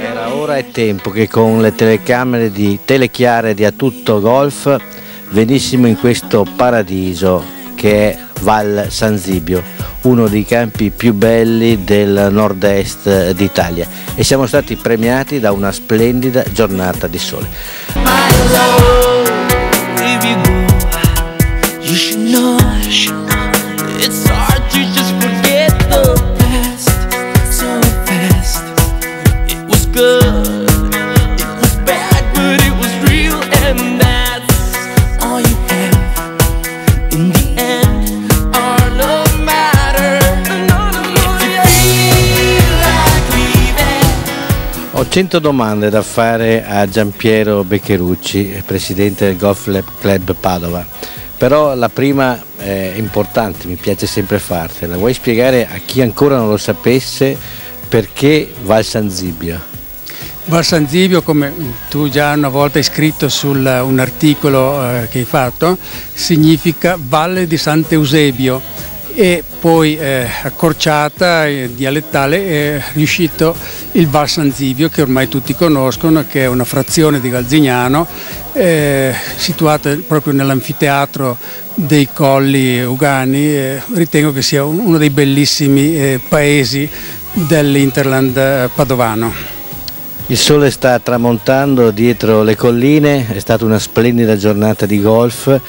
Era ora e tempo che con le telecamere di Telechiare di A Tutto Golf venissimo in questo paradiso che è Val San Zibio, uno dei campi più belli del nord-est d'Italia, e siamo stati premiati da una splendida giornata di sole. Ho 100 domande da fare a Giampiero Beccherucci, presidente del Golf Club Padova, però la prima è importante, mi piace sempre fartela. Vuoi spiegare a chi ancora non lo sapesse perché Val San Zibio? Val San Zibio, come tu già una volta hai scritto su un articolo che hai fatto, significa Valle di Sant'Eusebio, e poi accorciata e dialettale è riuscito il Val San Zibio, che ormai tutti conoscono, che è una frazione di Galzignano, situata proprio nell'anfiteatro dei Colli Ugani. Ritengo che sia uno dei bellissimi paesi dell'Interland padovano. Il sole sta tramontando dietro le colline, è stata una splendida giornata di golf,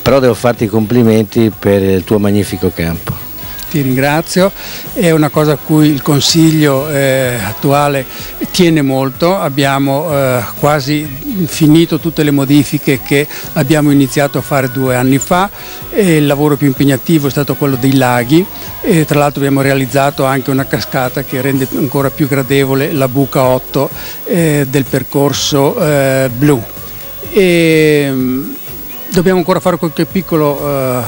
però devo farti i complimenti per il tuo magnifico campo. Ti ringrazio, è una cosa a cui il Consiglio attuale tiene molto. Abbiamo quasi finito tutte le modifiche che abbiamo iniziato a fare 2 anni fa, e il lavoro più impegnativo è stato quello dei laghi, e tra l'altro abbiamo realizzato anche una cascata che rende ancora più gradevole la buca 8 del percorso blu. Dobbiamo ancora fare qualche piccolo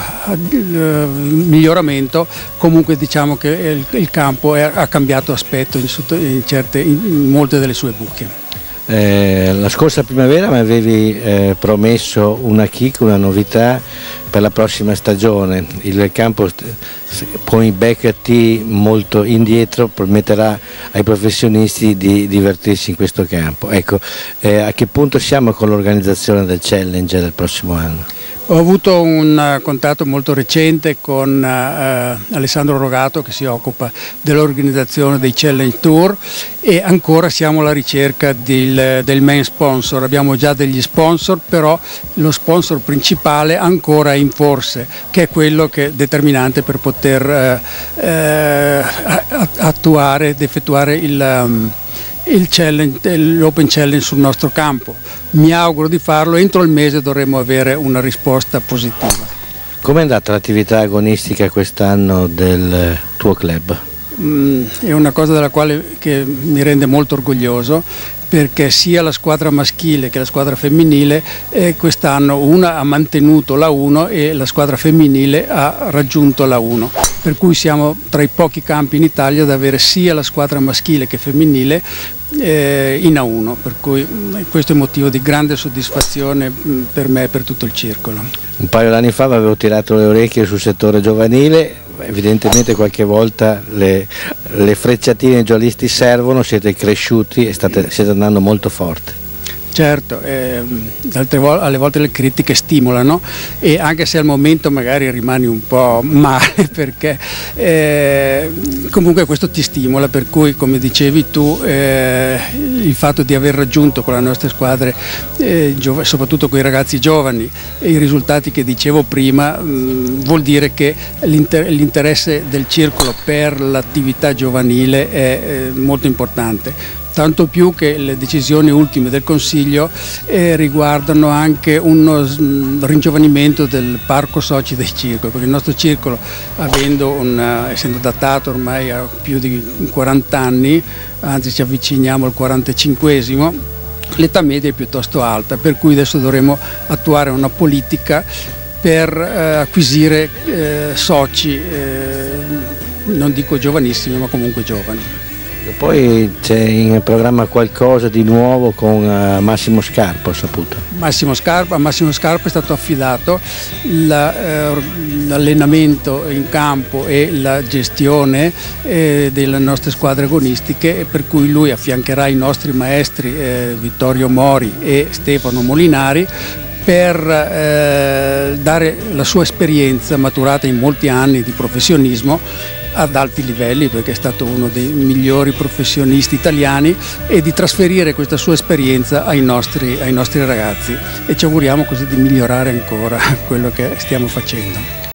miglioramento, comunque diciamo che il campo ha cambiato aspetto in molte delle sue buche. La scorsa primavera mi avevi promesso una kick, una novità per la prossima stagione. Il campo con i back tee molto indietro permetterà ai professionisti di divertirsi in questo campo. Ecco, a che punto siamo con l'organizzazione del Challenge del prossimo anno? Ho avuto un contatto molto recente con Alessandro Rogato, che si occupa dell'organizzazione dei Challenge Tour, e ancora siamo alla ricerca del main sponsor. Abbiamo già degli sponsor, però lo sponsor principale ancora è in forse, che è quello che è determinante per poter effettuare l'Open Challenge sul nostro campo. Mi auguro di farlo, entro il mese dovremo avere una risposta positiva. Come è andata l'attività agonistica quest'anno del tuo club? È una cosa della quale che mi rende molto orgoglioso, perché sia la squadra maschile che la squadra femminile quest'anno una ha mantenuto la 1 e la squadra femminile ha raggiunto la 1, per cui siamo tra i pochi campi in Italia ad avere sia la squadra maschile che femminile in A1, per cui questo è motivo di grande soddisfazione per me e per tutto il circolo. Un paio d'anni fa avevo tirato le orecchie sul settore giovanile, evidentemente qualche volta le frecciatine giallisti servono, siete cresciuti e siete andando molto forte. Certo, alle volte le critiche stimolano, e anche se al momento magari rimani un po' male, perché comunque questo ti stimola, per cui come dicevi tu il fatto di aver raggiunto con le nostre squadre, soprattutto con i ragazzi giovani, i risultati che dicevo prima, vuol dire che l'interesse del circolo per l'attività giovanile è molto importante. Tanto più che le decisioni ultime del Consiglio riguardano anche uno ringiovanimento del parco soci del circolo, perché il nostro circolo, essendo datato ormai a più di 40 anni, anzi ci avviciniamo al 45esimo, l'età media è piuttosto alta, per cui adesso dovremo attuare una politica per acquisire soci, non dico giovanissimi, ma comunque giovani. Poi c'è in programma qualcosa di nuovo con Massimo Scarpa, ho saputo. Massimo Scarpa è stato affidato l'allenamento in campo e la gestione delle nostre squadre agonistiche, per cui lui affiancherà i nostri maestri Vittorio Mori e Stefano Molinari per dare la sua esperienza maturata in molti anni di professionismo ad alti livelli, perché è stato uno dei migliori professionisti italiani, e di trasferire questa sua esperienza ai nostri ragazzi, e ci auguriamo così di migliorare ancora quello che stiamo facendo.